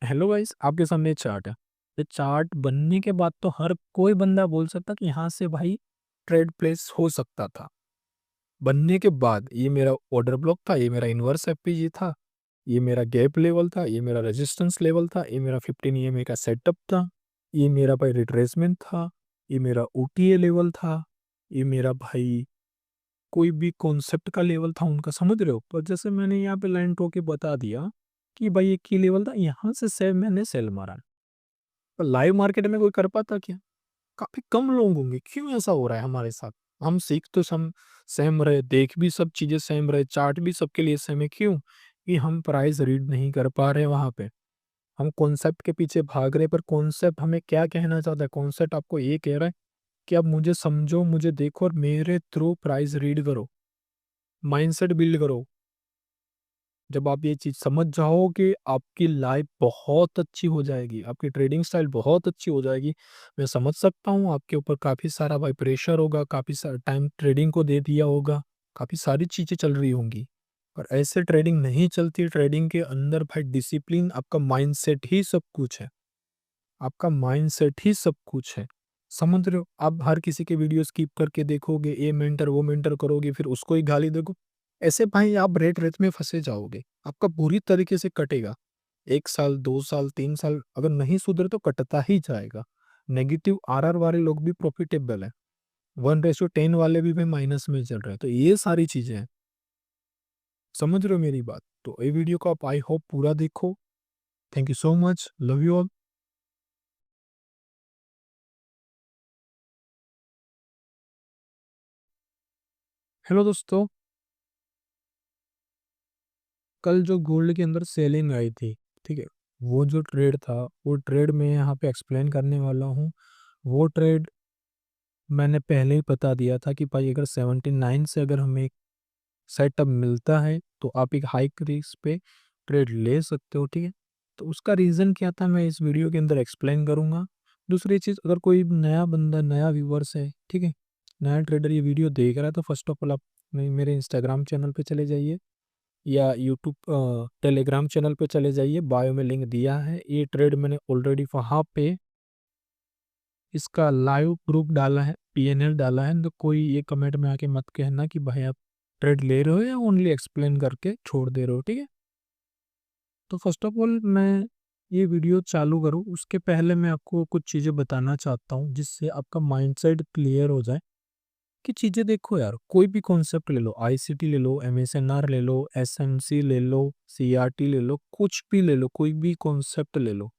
Hello guys, आपके सामने chart है। ये चार्ट बनने के बाद तो हर कोई बंदा बोल सकता कि यहाँ से भाई ट्रेड प्लेस हो सकता था। बनने के बाद ये मेरा ऑर्डर ब्लॉक था, ये मेरा इन्वर्स एफपीजी था, ये मेरा गैप लेवल था, ये मेरा रेजिस्टेंस लेवल था, ये मेरा 15 ईएमए का सेटअप था, ये मेरा भाई रिट्रेसमेंट था, ये मेरा ओटीए लेवल था, ये मेरा भाई कोई भी कॉन्सेप्ट का लेवल था उनका, समझ रहे हो? पर जैसे मैंने यहाँ पे लाइन टो के बता दिया कि भाई ये की लेवल था, यहाँ से सेल मैंने सेल मारा। पर लाइव मार्केट में कोई कर पाता क्या? काफ़ी कम लोग होंगे। क्यों ऐसा हो रहा है हमारे साथ? हम सीख तो सम सेम रहे, देख भी सब चीज़ें सेम रहे, चार्ट भी सबके लिए सेम है। क्यों? कि हम प्राइस रीड नहीं कर पा रहे वहाँ पे। हम कॉन्सेप्ट के पीछे भाग रहे, पर कॉन्सेप्ट हमें क्या कहना चाहता है? कॉन्सेप्ट आपको ये कह रहा है कि आप मुझे समझो, मुझे देखो और मेरे थ्रू प्राइस रीड करो, माइंडसेट बिल्ड करो। जब आप ये चीज़ समझ जाओगे, आपकी लाइफ बहुत अच्छी हो जाएगी, आपकी ट्रेडिंग स्टाइल बहुत अच्छी हो जाएगी। मैं समझ सकता हूँ आपके ऊपर काफ़ी सारा भाई प्रेशर होगा, काफ़ी सारा टाइम ट्रेडिंग को दे दिया होगा, काफ़ी सारी चीज़ें चल रही होंगी। पर ऐसे ट्रेडिंग नहीं चलती, ट्रेडिंग के अंदर भाई डिसिप्लिन, आपका माइंडसेट ही सब कुछ है। आपका माइंडसेट ही सब कुछ है। समझ रहे हो? आप हर किसी के वीडियो स्किप करके देखोगे, ये मेंटर, वो मेंटर करोगे, फिर उसको ही गाली दोगे। ऐसे भाई आप रेत-रेत में फँसे जाओगे। आपका बुरी तरीके से कटेगा। 1 साल, 2 साल, 3 साल अगर नहीं सुधरे तो कटता ही जाएगा। नेगेटिव आरआर वाले लोग भी प्रॉफिटेबल हैं। 1:10 वाले भी माइनस में चल रहे हैं। तो ये सारी चीज़ें हैं। समझ रहे हो मेरी बात? तो ये वीडियो को आप आई होप पूरा देखो। Thank you so much. Love you all. Hello दोस्तों, कल जो गोल्ड के अंदर सेलिंग आई थी, ठीक है? वो जो ट्रेड था, वो ट्रेड मैं यहाँ पे एक्सप्लेन करने वाला हूँ। वो ट्रेड मैंने पहले ही बता दिया था कि भाई अगर 79 से अगर हमें एक सेटअप मिलता है, तो आप एक हाई रिस्क पे ट्रेड ले सकते हो, ठीक है? तो उसका रीज़न क्या था, मैं इस वीडियो के अंदर एक्सप्लेन करूँगा। दूसरी चीज़, अगर कोई नया बंदा, नया व्यूअर्स है, ठीक है? नया ट्रेडर ये वीडियो देख रहा है, तो फर्स्ट ऑफ ऑल आप मेरे इंस्टाग्राम चैनल पे चले जाइए या यूट्यूब टेलीग्राम चैनल पे चले जाइए, बायो में लिंक दिया है। ये ट्रेड मैंने ऑलरेडी वहाँ पे इसका लाइव प्रूफ डाला है, पीएनएल डाला है, तो कोई ये कमेंट में आके मत कहना कि भाई आप ट्रेड ले रहे हो या ओनली एक्सप्लेन करके छोड़ दे रहे हो, ठीक है? तो फर्स्ट ऑफ ऑल मैं ये वीडियो चालू करूँ उसके पहले मैं आपको कुछ चीज़ें बताना चाहता हूँ, जिससे आपका माइंडसेट क्लियर हो जाए कि चीज़ें देखो यार, कोई भी कॉन्सेप्ट ले लो, आईसीटी ले लो, एमएसएनआर ले लो, एसएमसी ले लो, सीआरटी ले लो, कुछ भी ले लो, कोई भी कॉन्सेप्ट ले लो।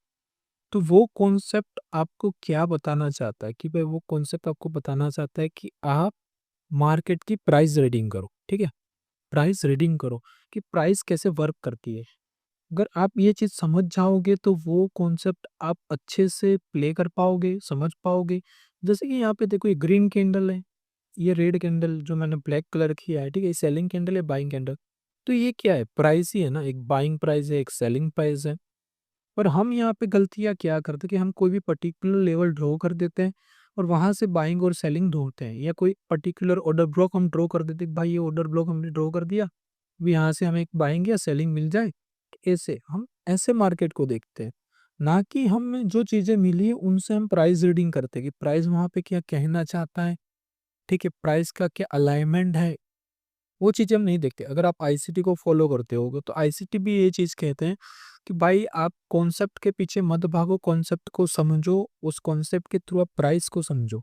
तो वो कॉन्सेप्ट आपको क्या बताना चाहता है कि भाई वो कॉन्सेप्ट आपको बताना चाहता है कि आप मार्केट की प्राइस रीडिंग करो, ठीक है? प्राइस रीडिंग करो कि प्राइस कैसे वर्क करती है। अगर आप ये चीज़ समझ जाओगे तो वो कॉन्सेप्ट आप अच्छे से प्ले कर पाओगे, समझ पाओगे। जैसे कि यहाँ पे देखो, ये ग्रीन कैंडल है, ये रेड कैंडल जो मैंने ब्लैक कलर किया है, ठीक है? ये सेलिंग कैंडल है, बाइंग कैंडल। तो ये क्या है? प्राइस ही है ना, एक बाइंग प्राइस है, एक सेलिंग प्राइस है। पर हम यहाँ पे गलतियाँ क्या करते हैं कि हम कोई भी पर्टिकुलर लेवल ड्रॉ कर देते हैं और वहाँ से बाइंग और सेलिंग ढूँढते हैं, या कोई पर्टिकुलर ऑर्डर ब्लॉक हम ड्रॉ कर देते हैं कि भाई ये ऑर्डर ब्लॉक हमने ड्रॉ कर दिया, अब यहाँ से हमें एक बाइंग या सेलिंग मिल जाए। ऐसे हम ऐसे मार्केट को देखते हैं, ना कि हमें जो चीज़ें मिली है उनसे हम प्राइस रीडिंग करते हैं कि प्राइस वहाँ पे क्या कहना चाहता है, ठीक है? प्राइस का क्या अलाइनमेंट है, वो चीज़ें हम नहीं देखते। अगर आप आईसीटी को फ़ॉलो करते होगे, तो आईसीटी भी ये चीज़ कहते हैं कि भाई आप कॉन्सेप्ट के पीछे मत भागो, कॉन्सेप्ट को समझो, उस कॉन्सेप्ट के थ्रू आप प्राइस को समझो।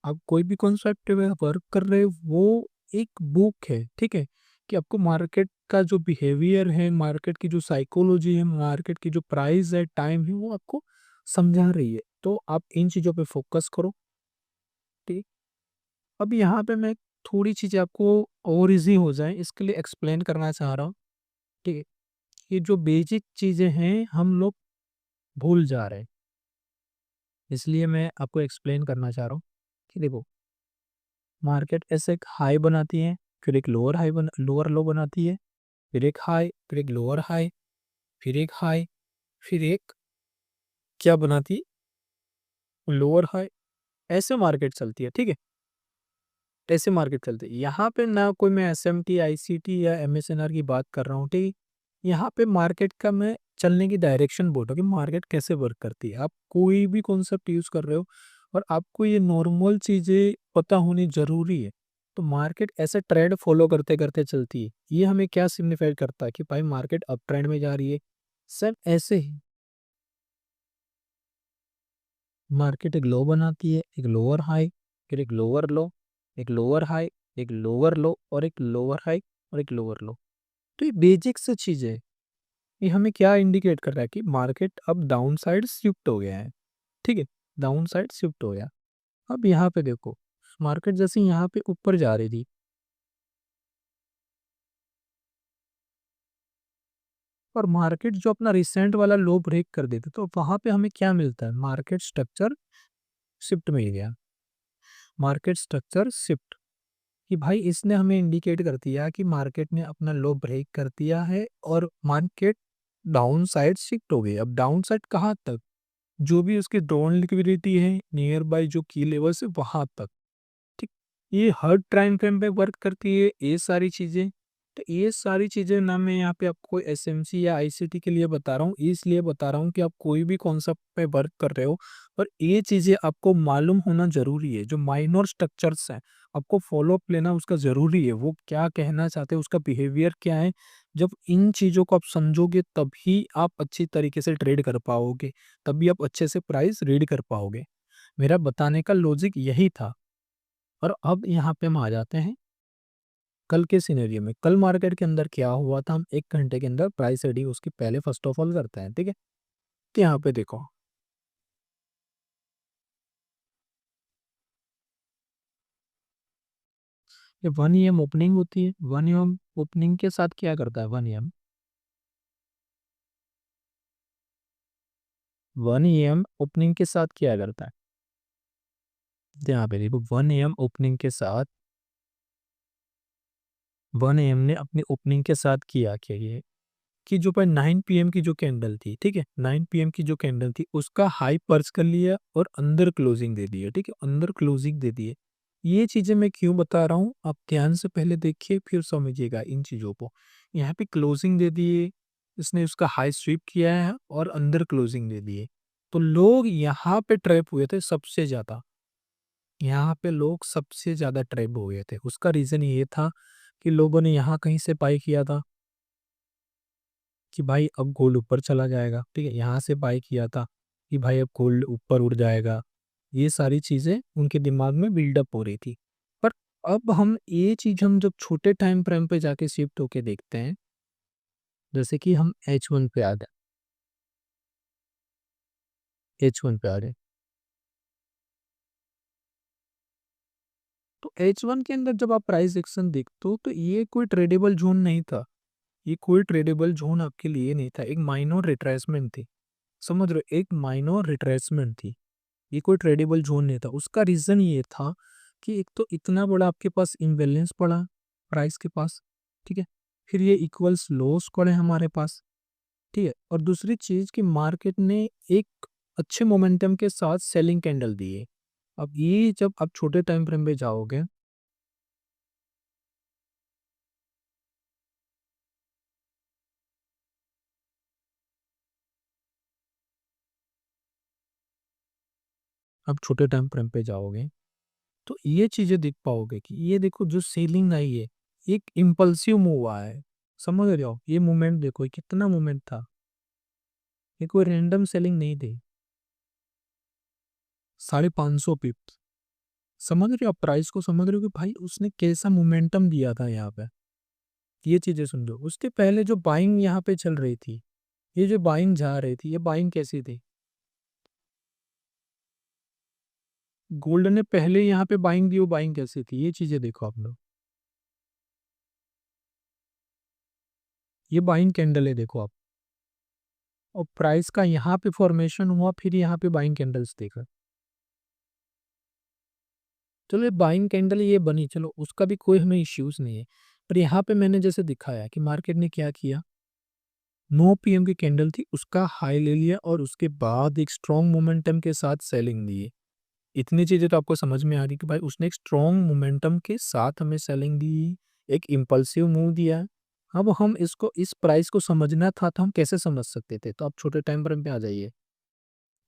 आप कोई भी कॉन्सेप्ट में वर्क कर रहे हो, वो एक बुक है, ठीक है? कि आपको मार्केट का जो बिहेवियर है, मार्केट की जो साइकोलॉजी है, मार्केट की जो प्राइस है, टाइम है, वो आपको समझा रही है। तो आप इन चीज़ों पे फ़ोकस करो, ठीक? अब यहाँ पे मैं थोड़ी चीज़ें आपको और ईज़ी हो जाए इसके लिए एक्सप्लेन करना चाह रहा हूँ, ठीक है? ये जो बेसिक चीज़ें हैं हम लोग भूल जा रहे हैं, इसलिए मैं आपको एक्सप्लेन करना चाह रहा हूँ कि देखो, मार्केट ऐसे एक हाई बनाती है, फिर एक लोअर लो बनाती है, फिर एक हाई, फिर एक लोअर हाई, फिर एक हाई, फिर एक क्या बनाती है? Lower high. ऐसे मार्केट चलती है, ठीक है? ऐसे मार्केट चलती है। यहाँ पे ना कोई मैं एसएमटी, आईसीटी या एमएसएनआर की बात कर रहा हूँ, ठीक है? यहाँ पे मार्केट का मैं चलने की डायरेक्शन बोल रहा हूँ कि मार्केट कैसे वर्क करती है। आप कोई भी कॉन्सेप्ट यूज़ कर रहे हो और आपको ये नॉर्मल चीज़ें पता होनी ज़रूरी है। तो मार्केट ऐसे ट्रेंड फॉलो करते-करते चलती है। ये हमें क्या सिग्निफाई करता है कि भाई मार्केट अप ट्रेंड में जा रही है। सेम ऐसे ही मार्केट एक लो बनाती है, एक लोअर हाई, फिर एक लोअर लो, एक लोअर हाई, एक लोअर लो और एक लोअर हाई और एक लोअर लो। तो ये बेसिक सी चीज़ है। ये हमें क्या इंडिकेट कर रहा है कि मार्केट अब डाउन साइड शिफ्ट हो गया है। ठीक है, डाउन साइड शिफ्ट हो गया। अब यहाँ पे देखो, मार्केट जैसे यहाँ पे ऊपर जा रही थी और मार्केट जो अपना रिसेंट वाला लो ब्रेक कर देते तो वहां पे हमें क्या मिलता है, मार्केट स्ट्रक्चर शिफ्ट मिल गया। मार्केट स्ट्रक्चर शिफ्ट कि भाई इसने हमें इंडिकेट कर दिया कि मार्केट ने अपना लो ब्रेक कर दिया है और मार्केट डाउन साइड शिफ्ट हो गई। अब डाउन साइड कहाँ तक, जो भी उसकी ड्रॉन लिक्विडिटी है नियर बाय जो की लेवल्स है वहां तक। ठीक, ये हर टाइम फ्रेम पे वर्क करती है ये सारी चीजें। तो ये सारी चीजें ना मैं यहाँ पे आपको एसएमसी या आईसीटी के लिए बता रहा हूँ, इसलिए बता रहा हूँ कि आप कोई भी कॉन्सेप्ट पे वर्क कर रहे हो और ये चीजें आपको मालूम होना जरूरी है। जो माइनर स्ट्रक्चर्स हैं आपको फॉलो अप लेना उसका जरूरी है, वो क्या कहना चाहते हैं, उसका बिहेवियर क्या है। जब इन चीजों को आप समझोगे तभी आप अच्छी तरीके से ट्रेड कर पाओगे, तभी आप अच्छे से प्राइस रीड कर पाओगे। मेरा बताने का लॉजिक यही था। और अब यहाँ पे हम आ जाते हैं कल के सिनेरियो में। कल मार्केट के अंदर क्या हुआ था, हम 1 घंटे के अंदर प्राइस रीडिंग उसकी पहले फर्स्ट ऑफ ऑल करते हैं, ठीक है? तो यहाँ पे देखो, ये 1 EM ओपनिंग होती है। 1 EM ओपनिंग के साथ क्या करता है 1 EM? 1 EM ओपनिंग के साथ क्या करता है? तो यहाँ पे देखो 1 EM ओपनिंग के साथ 1 AM ने अपनी ओपनिंग के साथ किया क्या ये कि जो पर 9 PM की जो कैंडल थी, ठीक है? 9 PM की जो कैंडल थी उसका हाई पर्च कर लिया और अंदर क्लोजिंग दे दी है, ठीक है? अंदर क्लोजिंग दे दी है। ये चीज़ें मैं क्यों बता रहा हूँ, आप ध्यान से पहले देखिए फिर समझिएगा इन चीज़ों को। यहाँ पे क्लोजिंग दे दी है, इसने उसका हाई स्वीप किया है और अंदर क्लोजिंग दे दी है। तो लोग यहाँ पे ट्रैप हुए थे सबसे ज़्यादा। यहाँ पे लोग सबसे ज़्यादा ट्रैप हो गए थे। उसका रीज़न ये था कि लोगों ने यहाँ कहीं से बाय किया था कि भाई अब गोल्ड ऊपर चला जाएगा, ठीक है? यहाँ से बाय किया था कि भाई अब गोल्ड ऊपर उड़ जाएगा। ये सारी चीज़ें उनके दिमाग में बिल्डअप हो रही थी। पर अब हम ये चीज़ हम जब छोटे टाइम फ्रेम पे जाके शिफ्ट होके देखते हैं, जैसे कि हम H1 पे आ गए, H1 पे आ गए। तो H1 के अंदर जब आप प्राइस एक्शन देखते हो तो ये कोई ट्रेडेबल ज़ोन नहीं था। ये कोई ट्रेडेबल ज़ोन आपके लिए नहीं था, एक माइनर रिट्रेसमेंट थी। समझ रहे हो? एक माइनर रिट्रेसमेंट थी। ये कोई ट्रेडेबल ज़ोन नहीं था। उसका रीज़न ये था कि एक तो इतना बड़ा आपके पास इम्बैलेंस पड़ा प्राइस के पास, ठीक है? फिर ये इक्वल्स लॉस पड़े हमारे पास, ठीक है? और दूसरी चीज़ कि मार्केट ने एक अच्छे मोमेंटम के साथ सेलिंग कैंडल दी है। अब ये जब आप छोटे टाइम फ्रेम पे जाओगे, आप छोटे टाइम फ्रेम पे जाओगे, तो ये चीज़ें देख पाओगे कि ये देखो जो सेलिंग आई है, एक इम्पल्सिव मूव आया है। समझ रहे हो? ये मूवमेंट देखो, ये कितना मूवमेंट था। ये कोई रैंडम सेलिंग नहीं थी। 550 पिप्स। समझ रहे हो आप प्राइस को, समझ रहे हो कि भाई उसने कैसा मोमेंटम दिया था यहाँ पे। ये चीजें सुन लो। उसके पहले जो बाइंग यहाँ पे चल रही थी, ये जो बाइंग जा रही थी, ये बाइंग कैसी थी? गोल्ड ने पहले यहाँ पे बाइंग दी, वो बाइंग कैसी थी? ये चीजें देखो आप लोग। ये बाइंग कैंडल है देखो आप। और प्राइस का यहाँ पे फॉर्मेशन हुआ, फिर यहाँ पे बाइंग कैंडल्स देखा। चलो ये बाइंग कैंडल ये बनी, चलो उसका भी कोई हमें इश्यूज नहीं है। पर यहाँ पे मैंने जैसे दिखाया कि मार्केट ने क्या किया, 9 PM की कैंडल थी, उसका हाई ले लिया और उसके बाद एक स्ट्रॉन्ग मोमेंटम के साथ सेलिंग दी है। इतनी चीज़ें तो आपको समझ में आ रही कि भाई उसने एक स्ट्रॉन्ग मोमेंटम के साथ हमें सेलिंग दी, एक इम्पल्सिव मूव दिया। अब हम इसको इस प्राइस को समझना था तो हम कैसे समझ सकते थे? तो आप छोटे टाइम फ्रेम पे आ जाइए।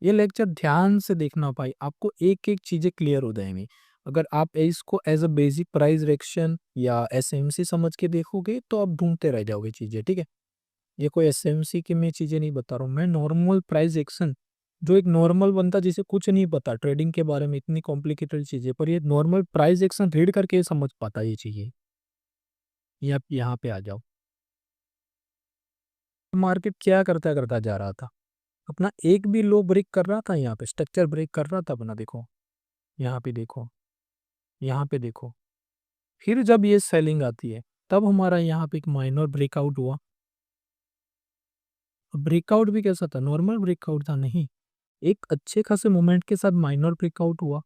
ये लेक्चर ध्यान से देखना भाई, आपको एक-एक चीज़ें क्लियर हो जाएँगी। अगर आप इसको as a basic price reaction या एसएमसी समझ के देखोगे तो आप ढूँढते रह जाओगे चीज़ें, ठीक है? ये कोई एसएमसी की मैं चीज़ें नहीं बता रहा हूँ, मैं नॉर्मल प्राइस एक्शन जो एक नॉर्मल बंदा जिसे कुछ नहीं पता ट्रेडिंग के बारे में इतनी कॉम्प्लिकेटेड चीज़ें, पर ये नॉर्मल प्राइस एक्शन रीड करके समझ पाता है ये चीज़ें। ये आप यहाँ पे आ जाओ। मार्केट क्या करता जा रहा था? अपना एक भी लो ब्रेक कर रहा था यहाँ पे, स्ट्रक्चर ब्रेक कर रहा था अपना देखो, यहाँ पे देखो, यहाँ पे देखो। फिर जब ये सेलिंग आती है, तब हमारा यहाँ पे एक माइनर ब्रेकआउट हुआ। ब्रेकआउट भी कैसा था? नॉर्मल ब्रेकआउट था नहीं, एक अच्छे खासे मोमेंट के साथ माइनर ब्रेकआउट हुआ।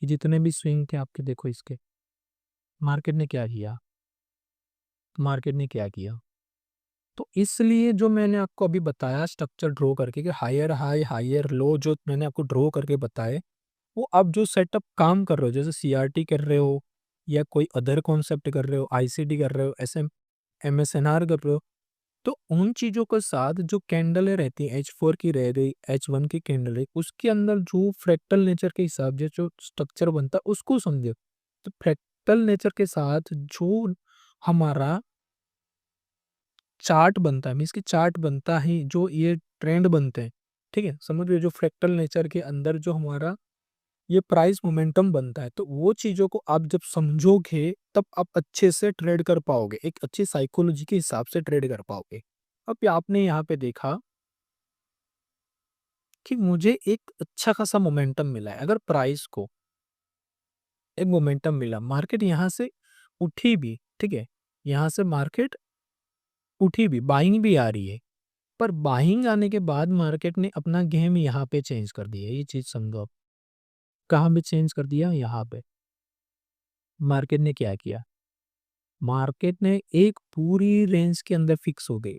ये जितने भी स्विंग थे आपके देखो इसके, मार्केट ने क्या किया? मार्केट ने क्या किया? तो इसलिए जो मैंने आपको अभी बताया स्ट्रक्चर ड्रॉ करके कि हायर हाई, हायर लो जो मैंने आपको ड्रॉ करके बताए, वो आप जो सेटअप काम कर रहे हो, जैसे सीआरटी कर रहे हो या कोई अदर कॉन्सेप्ट कर रहे हो, आईसीडी कर रहे हो, एसएम एमएसएनआर कर रहे हो, तो उन चीज़ों के साथ जो कैंडलें रहती हैं, H4 की रह गई, H1 की कैंडल है, उसके अंदर जो फ्रैक्टल नेचर के हिसाब से जो स्ट्रक्चर बनता है, उसको समझो। तो फ्रैक्टल नेचर के साथ जो हमारा चार्ट बनता है, मीन्स कि चार्ट बनता है, जो ये ट्रेंड बनते हैं, ठीक है? समझ रहे हो? जो फ्रैक्टल नेचर के अंदर जो हमारा ये प्राइस मोमेंटम बनता है, तो वो चीज़ों को आप जब समझोगे, तब आप अच्छे से ट्रेड कर पाओगे, एक अच्छी साइकोलॉजी के हिसाब से ट्रेड कर पाओगे। अब आपने यहाँ पे देखा कि मुझे एक अच्छा खासा मोमेंटम मिला है, अगर प्राइस को एक मोमेंटम मिला, मार्केट यहाँ से उठी भी, ठीक है? यहाँ से मार्केट उठी भी, बाइंग भी आ रही है, पर बाइंग आने के बाद मार्केट ने अपना गेम यहाँ पे चेंज कर दिया, ये चीज़ समझो आप। कहाँ पे चेंज कर दिया? यहाँ पे। मार्केट ने क्या किया? मार्केट ने एक पूरी रेंज के अंदर फिक्स हो गई।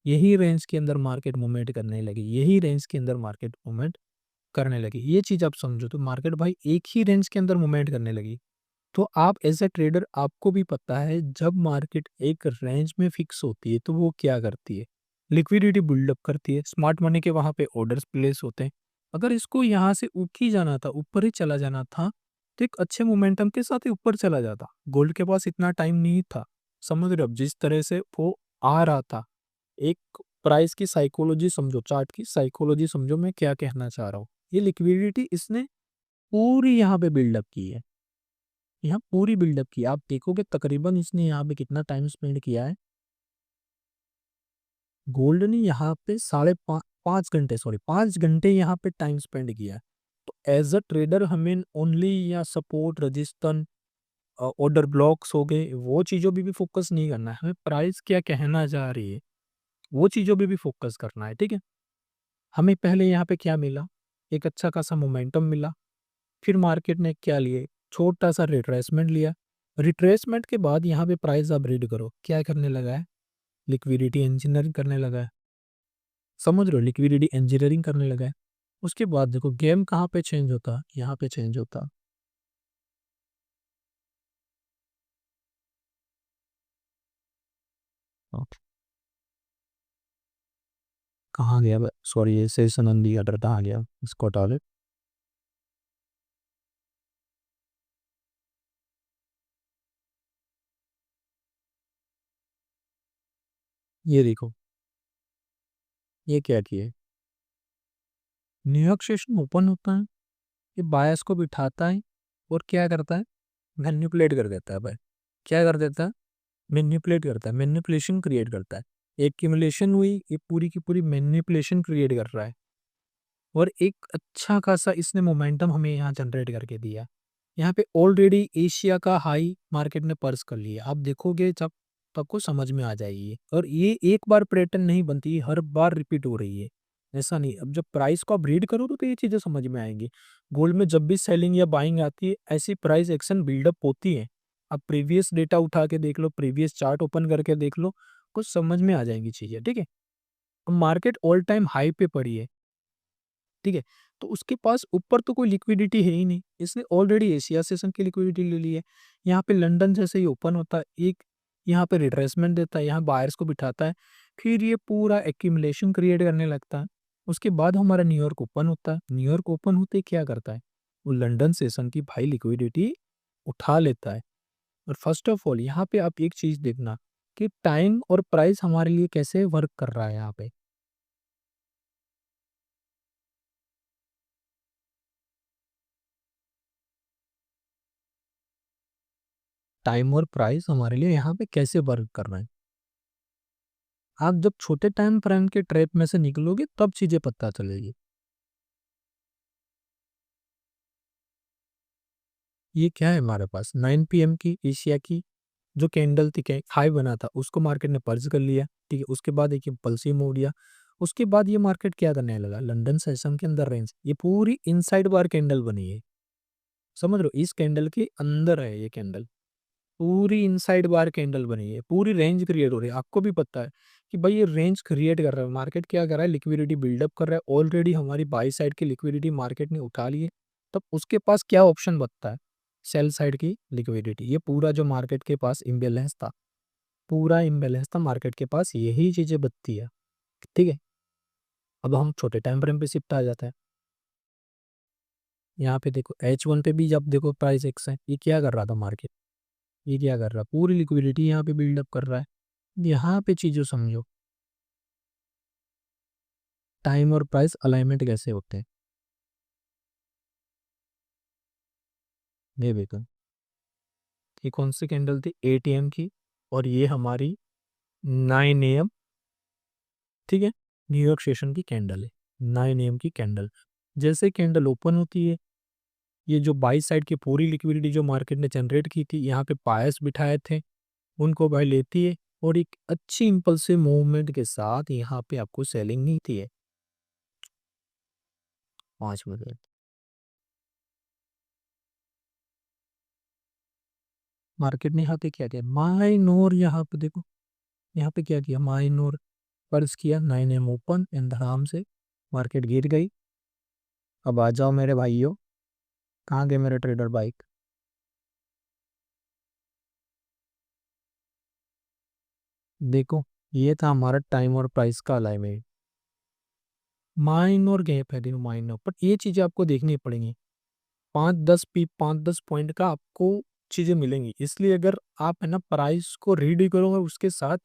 यही रेंज के अंदर मार्केट मूवमेंट करने लगी, यही रेंज के अंदर मार्केट मूवमेंट करने लगी। ये चीज़ आप समझो, तो मार्केट भाई एक ही रेंज के अंदर मूवमेंट करने लगी। तो आप एज़ अ ट्रेडर आपको भी पता है जब मार्केट एक रेंज में फिक्स होती है तो वो क्या करती है? लिक्विडिटी बिल्डअप करती है, स्मार्ट मनी के वहाँ पे ऑर्डर्स प्लेस होते हैं। अगर इसको यहाँ से ऊपर ही जाना था, ऊपर ही चला जाना था, तो एक अच्छे मोमेंटम के साथ ही ऊपर चला जाता। गोल्ड के पास इतना टाइम नहीं था। समझ रहे हो? अब जिस तरह से वो आ रहा था, एक प्राइस की साइकोलॉजी समझो, चार्ट की साइकोलॉजी समझो मैं क्या कहना चाह रहा हूँ। ये लिक्विडिटी इसने पूरी यहाँ पे बिल्डअप की है। यहाँ पूरी बिल्डअप की आप देखोगे तकरीबन इसने यहाँ पे कितना टाइम स्पेंड किया है। गोल्ड ने यहाँ पे साढ़े 5 घंटे, सॉरी 5 घंटे यहाँ पे टाइम स्पेंड किया है। तो एज अ ट्रेडर हमें ओनली या सपोर्ट रजिस्टेंस ऑर्डर ब्लॉक्स हो गए वो चीज़ों पे भी फोकस नहीं करना है, हमें प्राइस क्या कहना चाह रही है वो चीज़ों पे भी फोकस करना है, ठीक है? हमें पहले यहाँ पे क्या मिला? एक अच्छा खासा मोमेंटम मिला। फिर मार्केट ने क्या लिए? छोटा सा रिट्रेसमेंट लिया। रिट्रेसमेंट के बाद यहाँ पे प्राइस आप रीड करो, क्या करने लगा है? लिक्विडिटी इंजीनियरिंग करने लगा है। समझ रहे हो? लिक्विडिटी इंजीनियरिंग करने लगा है। उसके बाद देखो गेम कहाँ पे चेंज होता? यहाँ पे चेंज होता। ओके, कहाँ गया? सॉरी, ये सेशन अंडी अड्डा आ गया, इसको हटा ले। ये देखो, ये क्या किए? न्यूयॉर्क सेशन ओपन होता है, ये बायस को बिठाता है और क्या करता है? मैनिपुलेट कर देता है भाई। क्या कर देता है? मैनिपुलेट करता है, मैनिपुलेशन क्रिएट करता है। एक्यूमुलेशन हुई, ये पूरी की पूरी मैनिपुलेशन क्रिएट कर रहा है और एक अच्छा खासा इसने मोमेंटम हमें यहाँ जनरेट करके दिया। यहाँ पे ऑलरेडी एशिया का हाई मार्केट ने पर्स कर लिया। आप देखोगे जब तो आपको समझ में आ जाएगी और ये एक बार पैटर्न नहीं बनती, हर बार रिपीट हो रही है। ऐसा नहीं, अब जब प्राइस को आप रीड करोगे तो ये चीज़ें समझ में आएंगी। गोल्ड में जब भी सेलिंग या बाइंग आती है ऐसी प्राइस एक्शन बिल्डअप होती है। आप प्रीवियस डेटा उठा के देख लो, प्रीवियस चार्ट ओपन करके देख लो, कुछ समझ में आ जाएंगी चीज़ें, ठीक है? अब मार्केट ऑल टाइम हाई पे पड़ी है, ठीक है? तो उसके पास ऊपर तो कोई लिक्विडिटी है ही नहीं। इसने ऑलरेडी एशिया सेशन की लिक्विडिटी ले ली है। यहाँ पे लंदन जैसे ही ओपन होता है, एक यहाँ पे रिट्रेसमेंट देता है, यहाँ बायर्स को बिठाता है, फिर ये पूरा एक्यूमुलेशन क्रिएट करने लगता है। उसके बाद हमारा न्यूयॉर्क ओपन होता है। न्यूयॉर्क ओपन होते ही क्या करता है, वो लंदन सेशन की भाई लिक्विडिटी उठा लेता है। और फर्स्ट ऑफ ऑल यहाँ पे आप एक चीज़ देखना कि टाइम और प्राइस हमारे लिए कैसे वर्क कर रहा है यहाँ पे। टाइम और प्राइस हमारे लिए यहाँ पे कैसे वर्क कर रहा है। आप जब छोटे टाइम फ्रेम के ट्रैप में से निकलोगे तब चीज़ें पता चलेगी। ये क्या है हमारे पास 9 पीएम की एशिया की जो कैंडल थी, हाई बना था, उसको मार्केट ने पर्ज कर लिया। ठीक है, उसके बाद एक इम्पल्सिव मूव दिया। उसके बाद ये मार्केट क्या करने लगा, लंदन सेशन के अंदर रेंज, ये पूरी इनसाइड बार कैंडल बनी है। समझ रहे हो, इस कैंडल के अंदर है ये कैंडल, पूरी इनसाइड बार कैंडल बनी है, पूरी रेंज क्रिएट हो रही है। आपको भी पता है कि भाई ये रेंज क्रिएट कर रहा है। मार्केट क्या कर रहा है, लिक्विडिटी बिल्डअप कर रहा है। ऑलरेडी हमारी बाई साइड की लिक्विडिटी मार्केट ने उठा ली है। तब उसके पास क्या ऑप्शन बचता है, सेल साइड की लिक्विडिटी। ये पूरा जो मार्केट के पास इम्बेलेंस था, पूरा इम्बेलेंस था मार्केट के पास, यही चीजें बचती है। ठीक है, अब हम छोटे टाइम फ्रेम पे शिफ्ट आ जाते हैं। यहाँ पे देखो H1 पे भी जब देखो प्राइस एक्स है, ये क्या कर रहा था मार्केट, ये क्या कर रहा है, पूरी लिक्विडिटी यहाँ पे बिल्डअप कर रहा है। यहाँ पे चीज़ों समझो, टाइम और प्राइस अलाइनमेंट कैसे होते हैं। ये देखो, ये कौन सी कैंडल थी, 8 AM की, और ये हमारी 9 AM, ठीक है, न्यूयॉर्क सेशन की कैंडल है। 9 AM की कैंडल, जैसे कैंडल ओपन होती है, ये जो बाई साइड की पूरी लिक्विडिटी जो मार्केट ने जनरेट की थी, यहाँ पे पायस बिठाए थे, उनको भाई लेती है, और एक अच्छी इंपल्सिव मूवमेंट के साथ यहाँ पे आपको सेलिंग नहीं थी है। 5 मिनट, मार्केट ने यहाँ पे क्या किया, माइनोर, यहाँ पे देखो, यहाँ पे क्या किया, माइनोर पर्स किया, 9 AM ओपन एंड धड़ाम से मार्केट गिर गई। अब आ जाओ मेरे भाइयों, कहाँ गए मेरे ट्रेडर बाइक। देखो, ये था हमारा टाइम और प्राइस का अलाइनमेंट। माइनोर गैप है, देखो माइनोर, पर ये चीजें आपको देखनी पड़ेंगी। 5-10 पॉइंट का आपको चीजें मिलेंगी। इसलिए अगर आप है ना प्राइस को रीड करो और उसके साथ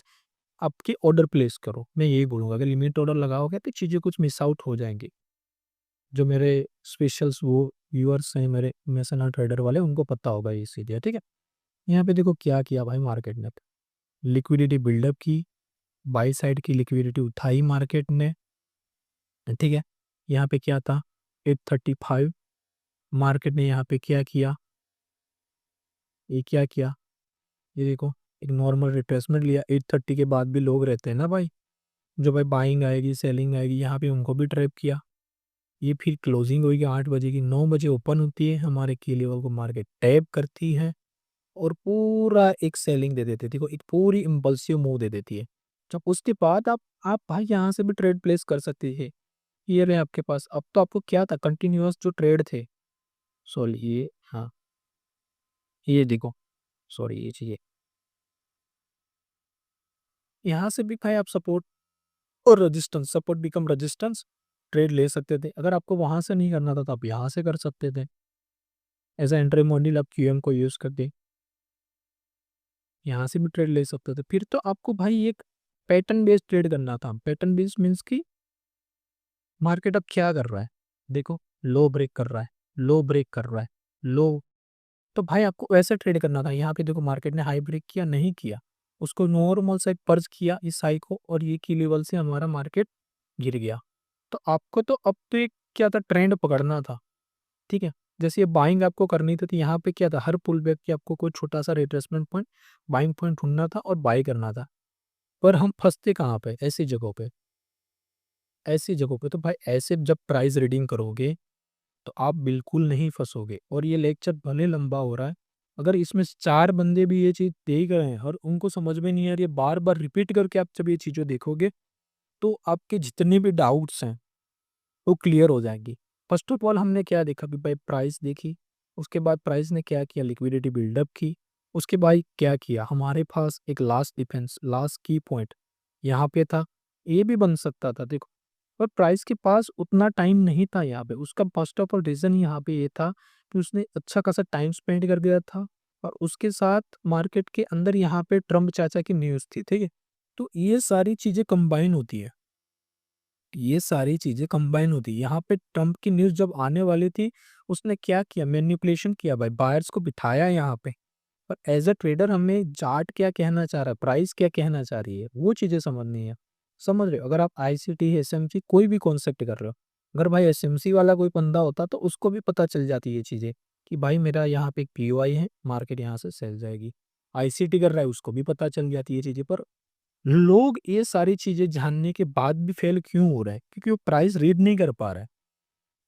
आपके ऑर्डर प्लेस करो, मैं यही बोलूंगा। अगर लिमिट ऑर्डर लगाओगे तो चीजें कुछ मिस आउट हो जाएंगी। जो मेरे स्पेशल्स वो व्यूअर्स हैं मेरे मैसेंजर ट्रेडर वाले, उनको पता होगा ये चीजें, ठीक है। यहाँ पे देखो क्या किया भाई मार्केट ने, लिक्विडिटी बिल्डअप की, बाई साइड की लिक्विडिटी उठाई मार्केट ने, ठीक है। यहाँ पे क्या था, 835, मार्केट ने यहाँ पे क्या किया, ये क्या किया, ये देखो, एक नॉर्मल रिट्रेसमेंट लिया। 830 के बाद भी लोग रहते हैं ना भाई, जो भाई बाइंग आएगी सेलिंग आएगी, यहाँ पे उनको भी ट्रैप किया। ये फिर क्लोजिंग होगी 8 बजे की, 9 बजे ओपन होती है, हमारे की लेवल को मार्केट टैप करती है और पूरा एक सेलिंग दे देती है। देखो, एक पूरी इम्पल्सिव मूव दे देती है। जब उसके बाद आप भाई यहाँ से भी ट्रेड प्लेस कर सकते थे। ये रहे आपके पास। अब तो आपको क्या था, कंटिन्यूअस जो ट्रेड थे, सॉरी ये, हाँ, ये देखो, सॉरी ये चाहिए, यहाँ से भी भाई आप सपोर्ट और resistance, support become resistance, trade ले सकते थे। अगर आपको वहां से नहीं करना था तो आप यहाँ से कर सकते थे। एज ए एंट्री मॉड्यूल आप क्यूएम को यूज करके यहाँ से भी ट्रेड ले सकते थे। फिर तो आपको भाई एक पैटर्न बेस्ड ट्रेड करना था। पैटर्न बेस्ड मीन्स की मार्केट अब क्या कर रहा है, देखो, लो ब्रेक कर रहा है, लो ब्रेक कर रहा है, लो, तो भाई आपको वैसे ट्रेड करना था। यहाँ पे देखो मार्केट ने हाई ब्रेक किया, नहीं किया, उसको नॉर्मल साइड पर्ज किया इस हाई को, और ये की लेवल से हमारा मार्केट गिर गया। तो आपको तो अब तो एक क्या था, ट्रेंड पकड़ना था, ठीक है। जैसे ये बाइंग आपको करनी थी, तो यहाँ पे क्या था, हर पुल बैक की आपको कोई छोटा सा रिट्रेसमेंट पॉइंट, बाइंग पॉइंट ढूंढना था और बाई करना था। पर हम फंसते कहाँ पे, ऐसी जगहों पे, ऐसी जगहों पे। तो भाई ऐसे जब प्राइस रीडिंग करोगे तो आप बिल्कुल नहीं फंसोगे। और ये लेक्चर भले लंबा हो रहा है, अगर इसमें से 4 बंदे भी ये चीज़ देख रहे हैं और उनको समझ में नहीं आ रही है, बार बार रिपीट करके आप जब ये चीज़ें देखोगे तो आपके जितने भी डाउट्स हैं वो क्लियर हो जाएंगी। फर्स्ट ऑफ ऑल हमने क्या देखा कि भाई प्राइस देखी, उसके बाद प्राइस ने क्या किया, लिक्विडिटी बिल्डअप की, उसके बाद क्या किया, हमारे पास एक लास्ट डिफेंस, लास्ट की पॉइंट यहाँ पे था, ये भी बन सकता था देखो, पर प्राइस के पास उतना टाइम नहीं था यहाँ पे। उसका फर्स्ट ऑफ ऑल रीज़न यहाँ पे ये था कि उसने अच्छा खासा टाइम स्पेंड कर दिया था और उसके साथ मार्केट के अंदर यहाँ पे ट्रम्प चाचा की न्यूज़ थी, ठीक है? तो ये सारी चीज़ें कंबाइन होती है। ये सारी चीज़ें कंबाइन होती है। यहाँ पे ट्रम्प की न्यूज़ जब आने वाली थी, उसने क्या किया, मैनिपुलेशन किया भाई, बायर्स को बिठाया यहाँ पे। पर एज़ अ ट्रेडर हमें चार्ट क्या कहना चाह रहा है, प्राइस क्या कहना चाह रही है, वो चीज़ें समझनी है। समझ रहे हो? अगर आप आईसीटी, एसएमसी कोई भी कॉन्सेप्ट कर रहे हो, अगर भाई एसएमसी वाला कोई बंदा होता तो उसको भी पता चल जाती है ये चीज़ें कि भाई मेरा यहाँ पे एक पीओआई है, मार्केट यहाँ से सेल जाएगी। आईसीटी कर रहा है, उसको भी पता चल जाती है ये चीज़ें। पर लोग ये सारी चीज़ें जानने के बाद भी फेल क्यों हो रहा है? क्योंकि वो प्राइस रीड नहीं कर पा रहा है।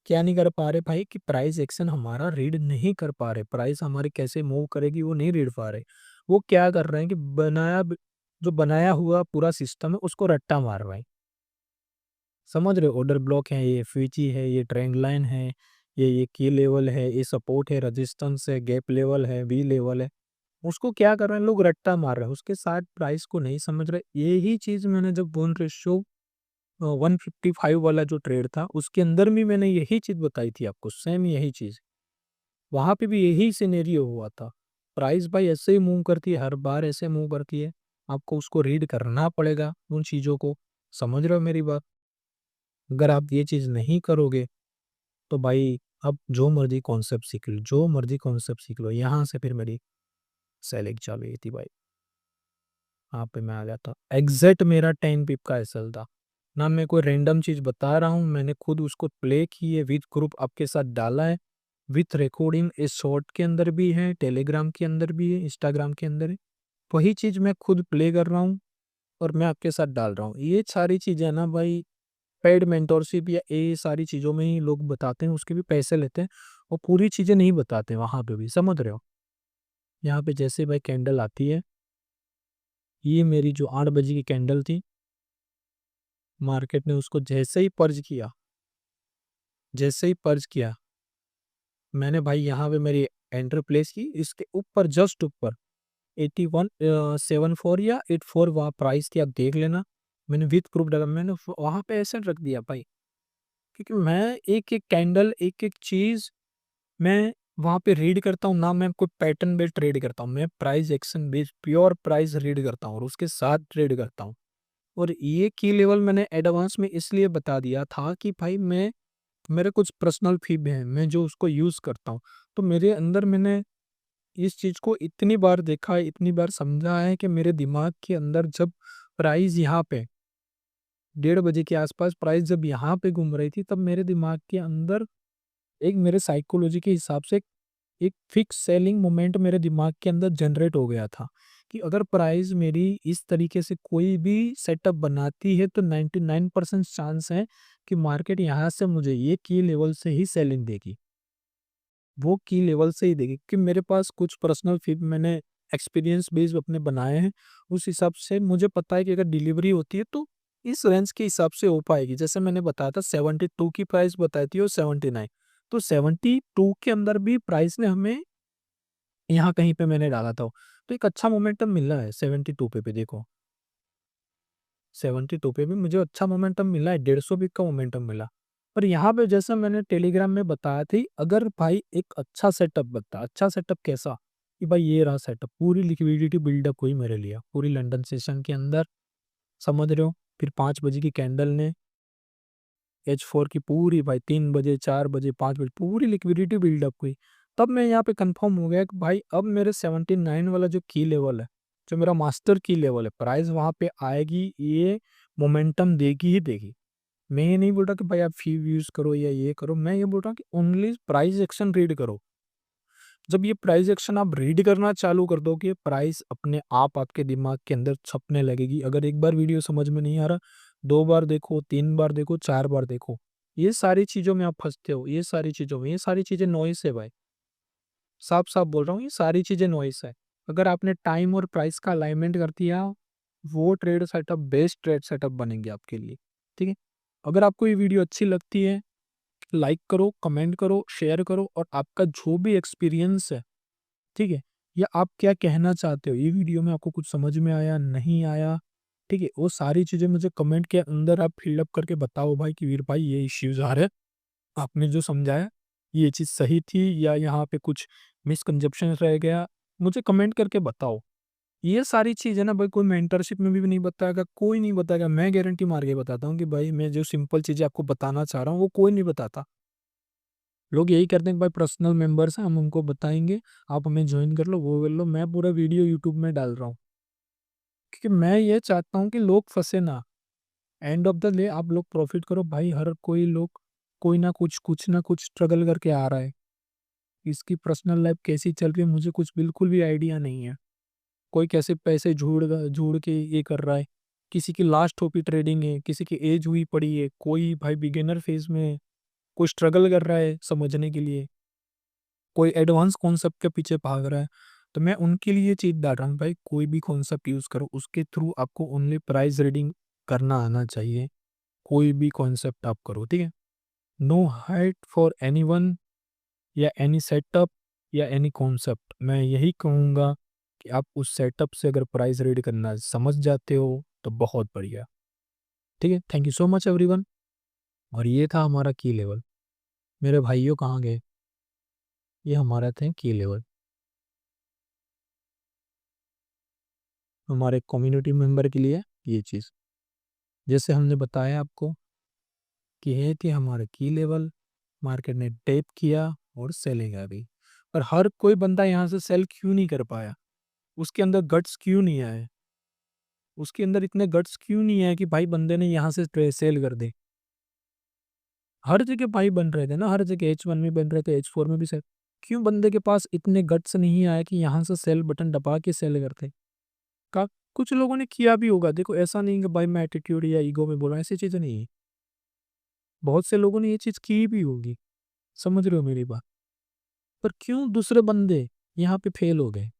क्या नहीं कर पा रहे भाई, कि प्राइस एक्शन हमारा रीड नहीं कर पा रहे, प्राइस हमारी कैसे मूव करेगी वो नहीं रीड पा रहे। वो क्या कर रहे हैं कि जो बनाया हुआ पूरा सिस्टम है उसको रट्टा मार रहा है। समझ रहे हो? ऑर्डर ब्लॉक है, ये फीची है, ये ट्रेंड लाइन है, ये की लेवल है, ये सपोर्ट है, रेजिस्टेंस है, गैप लेवल है, वी लेवल है। उसको क्या कर रहे हैं लोग, रट्टा मार रहे हैं, उसके साथ प्राइस को नहीं समझ रहे। यही चीज मैंने जब बोन रेशियो 155 वाला जो ट्रेड था उसके अंदर भी मैंने यही चीज बताई थी आपको, सेम यही चीज। वहाँ पे भी यही सिनेरियो हुआ था। प्राइस भाई ऐसे ही मूव करती है, हर बार ऐसे मूव करती है। आपको उसको रीड करना पड़ेगा उन चीज़ों को। समझ रहे हो मेरी बात? अगर आप ये चीज़ नहीं करोगे तो भाई अब जो मर्ज़ी कॉन्सेप्ट सीख लो, जो मर्ज़ी कॉन्सेप्ट सीख लो। यहाँ से फिर मेरी सेलिंग चालू हुई थी भाई। वहाँ पे मैं आ गया था। एग्ज़ैक्ट मेरा 10 पिप का एसएल था। ना मैं कोई रैंडम चीज़ बता रहा हूँ, मैंने खुद उसको प्ले की है, विद ग्रुप आपके साथ डाला है। विथ रिकॉर्डिंग इस शॉर्ट के अंदर भी है, टेलीग्राम के अंदर भी है, इंस्टाग्राम के अंदर है। वही चीज़ मैं खुद प्ले कर रहा हूँ और मैं आपके साथ डाल रहा हूँ। ये सारी चीज़ें ना भाई, पेड मेंटोरशिप या ये सारी चीज़ों में ही लोग बताते हैं, उसके भी पैसे लेते हैं और पूरी चीज़ें नहीं बताते वहाँ पे भी, समझ रहे हो? यहाँ पे जैसे भाई कैंडल आती है, ये मेरी जो 8 बजे की कैंडल थी, मार्केट ने उसको जैसे ही पर्ज किया, मैंने भाई यहाँ पे मेरी एंटर प्लेस की, इसके ऊपर जस्ट ऊपर 81 74 या 84 वहाँ प्राइस थी, आप देख लेना। मैंने विथ प्रूफ डाला, मैंने वहाँ पे ऐसे रख दिया भाई, क्योंकि मैं एक-एक कैंडल, एक-एक चीज़ मैं वहाँ पे रीड करता हूँ ना, मैं कोई पैटर्न बेस्ड ट्रेड करता हूँ, मैं price action based pure price read करता हूँ और उसके साथ ट्रेड करता हूँ। और ये की लेवल मैंने एडवांस में इसलिए बता दिया था कि भाई मैं मेरे कुछ पर्सनल फीब हैं, मैं जो उसको यूज़ करता हूँ। तो मेरे अंदर मैंने इस चीज़ को इतनी बार देखा है, इतनी बार समझा है कि मेरे दिमाग के अंदर जब प्राइस यहाँ पे 1:30 बजे के आसपास प्राइस जब यहाँ पे घूम रही थी, तब मेरे दिमाग के अंदर एक मेरे साइकोलॉजी के हिसाब से एक फिक्स सेलिंग मोमेंट मेरे दिमाग के अंदर जनरेट हो गया था कि अगर प्राइस मेरी इस तरीके से कोई भी सेटअप बनाती है तो 99% चांस है कि मार्केट यहाँ से मुझे ये की लेवल से ही सेलिंग देगी। वो की लेवल से ही देगी, कि मेरे पास कुछ पर्सनल फीड मैंने एक्सपीरियंस बेस अपने बनाए हैं। उस हिसाब से मुझे पता है कि अगर डिलीवरी होती है तो इस रेंज के हिसाब से हो पाएगी। जैसे मैंने बताया था 72 की प्राइस बताई थी और 79, तो 72 के अंदर भी प्राइस ने हमें यहाँ कहीं पे मैंने डाला था। तो एक अच्छा मोमेंटम मिल रहा है 72 पे भी देखो। 72 पे भी मुझे अच्छा मोमेंटम मिला है, 150 पिप का मोमेंटम मिला। पर यहाँ पे जैसा मैंने टेलीग्राम में बताया थी, अगर भाई एक अच्छा सेटअप बता, अच्छा सेटअप कैसा? कि भाई ये रहा सेटअप, पूरी लिक्विडिटी बिल्डअप हुई मेरे लिए, पूरी लंदन सेशन के अंदर, समझ रहे हो? फिर 5 बजे की कैंडल ने H4 की पूरी भाई 3 बजे, 4 बजे, 5 बजे पूरी लिक्विडिटी बिल्डअप हुई। तब मैं यहाँ पे कन्फर्म हो गया कि भाई अब मेरे 79 वाला जो की लेवल है, जो मेरा मास्टर की लेवल है, प्राइस वहाँ पे आएगी, ये मोमेंटम देगी ही देगी। मैं ये नहीं बोल रहा कि भाई आप फी यूज़ करो या ये करो, मैं ये बोल रहा हूँ कि ओनली प्राइस एक्शन रीड करो। जब ये प्राइस एक्शन आप रीड करना चालू कर दोगे, प्राइस अपने आप आपके दिमाग के अंदर छपने लगेगी। अगर एक बार वीडियो समझ में नहीं आ रहा, 2 बार देखो, 3 बार देखो, 4 बार देखो। ये सारी चीज़ों में आप फँसते हो, ये सारी चीज़ों में, ये सारी चीज़ें नॉइज़ है भाई। साफ-साफ बोल रहा हूँ, ये सारी चीज़ें नॉइज़ है। अगर आपने टाइम और प्राइस का अलाइनमेंट कर दिया, वो trade setup best trade setup बनेंगे आपके लिए, ठीक है? अगर आपको ये वीडियो अच्छी लगती है, लाइक करो, कमेंट करो, शेयर करो और आपका जो भी एक्सपीरियंस है, ठीक है? या आप क्या कहना चाहते हो? ये वीडियो में आपको कुछ समझ में आया, नहीं आया? ठीक है? वो सारी चीज़ें मुझे कमेंट के अंदर आप फ़िल अप करके बताओ भाई कि वीर भाई ये इश्यूज़ आ रहे हैं। आपने जो समझाया, ये चीज़ सही थी या यहाँ पे कुछ मिसकंसेप्शन रह गया? मुझे कमेंट करके बताओ। ये सारी चीज़ें ना भाई कोई मेंटरशिप में भी नहीं बताएगा, कोई नहीं बताएगा। मैं गारंटी मार के बताता हूँ कि भाई मैं जो सिंपल चीज़ें आपको बताना चाह रहा हूँ, वो कोई नहीं बताता। लोग यही करते हैं कि भाई पर्सनल मेंबर्स हैं, हम उनको बताएँगे, आप हमें जॉइन कर लो, वो कर लो। मैं पूरा वीडियो यूट्यूब में डाल रहा हूँ, क्योंकि मैं ये चाहता हूँ कि लोग फँसे ना। एंड ऑफ द डे आप लोग प्रॉफ़िट करो भाई, हर कोई लोग कोई ना कुछ ना कुछ स्ट्रगल करके आ रहा है। इसकी पर्सनल लाइफ़ कैसी चल रही है मुझे कुछ बिल्कुल भी आइडिया नहीं है। कोई कैसे पैसे जोड़ के ये कर रहा है। किसी की लास्ट ओपी ट्रेडिंग है, किसी की एज हुई पड़ी है, कोई भाई बिगिनर फ़ेज़ में है, कोई स्ट्रगल कर रहा है समझने के लिए, कोई एडवांस कॉन्सेप्ट के पीछे भाग रहा है। तो मैं उनके लिए ये चीज़ डाल रहा हूँ भाई कोई भी कॉन्सेप्ट यूज़ करो, उसके थ्रू आपको ओनली प्राइस रीडिंग करना आना चाहिए। कोई भी कॉन्सेप्ट आप करो, ठीक है? नो हाइट फॉर एनीवन या एनी सेटअप या एनी कॉन्सेप्ट। मैं यही कहूँगा कि आप उस सेटअप से अगर प्राइस रीड करना समझ जाते हो तो बहुत बढ़िया। ठीक है? Thank you so much everyone. और ये था हमारा की लेवल। मेरे भाइयों कहाँ गए? ये हमारा थे की लेवल। हमारे कम्युनिटी मेंबर के लिए ये चीज़। जैसे हमने बताया आपको कि ये थी हमारे की लेवल, मार्केट ने टैप किया और सेलिंग आ गई। पर हर कोई बंदा यहाँ से सेल क्यों नहीं कर पाया? उसके अंदर गट्स क्यों नहीं आए? उसके अंदर इतने गट्स क्यों नहीं आए कि भाई बंदे ने यहाँ से सेल कर दे? हर जगह भाई बन रहे थे ना, हर जगह H1 में बन रहे थे, H4 में भी सेल। क्यों बंदे के पास इतने गट्स नहीं आए कि यहाँ से सेल बटन दबा के सेल करते? का कुछ लोगों ने किया भी होगा। देखो ऐसा नहीं कि भाई मैं एटीट्यूड या ईगो में बोल रहा हूँ, ऐसी चीज़ें नहीं है। बहुत से लोगों ने ये चीज़ की भी होगी। समझ रहे हो मेरी बात? पर क्यों दूसरे बंदे यहाँ पे फेल हो गए?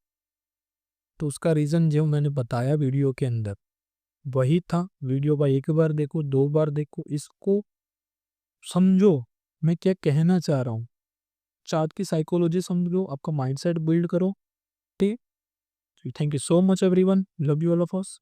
तो उसका रीज़न जो मैंने बताया वीडियो के अंदर, वही था। वीडियो भाई 1 बार देखो, 2 बार देखो, इसको समझो, मैं क्या कहना चाह रहा हूँ। चार्ट की साइकोलॉजी समझो, आपका माइंडसेट बिल्ड करो। ठीक है? Thank you so much everyone. Love you all of us.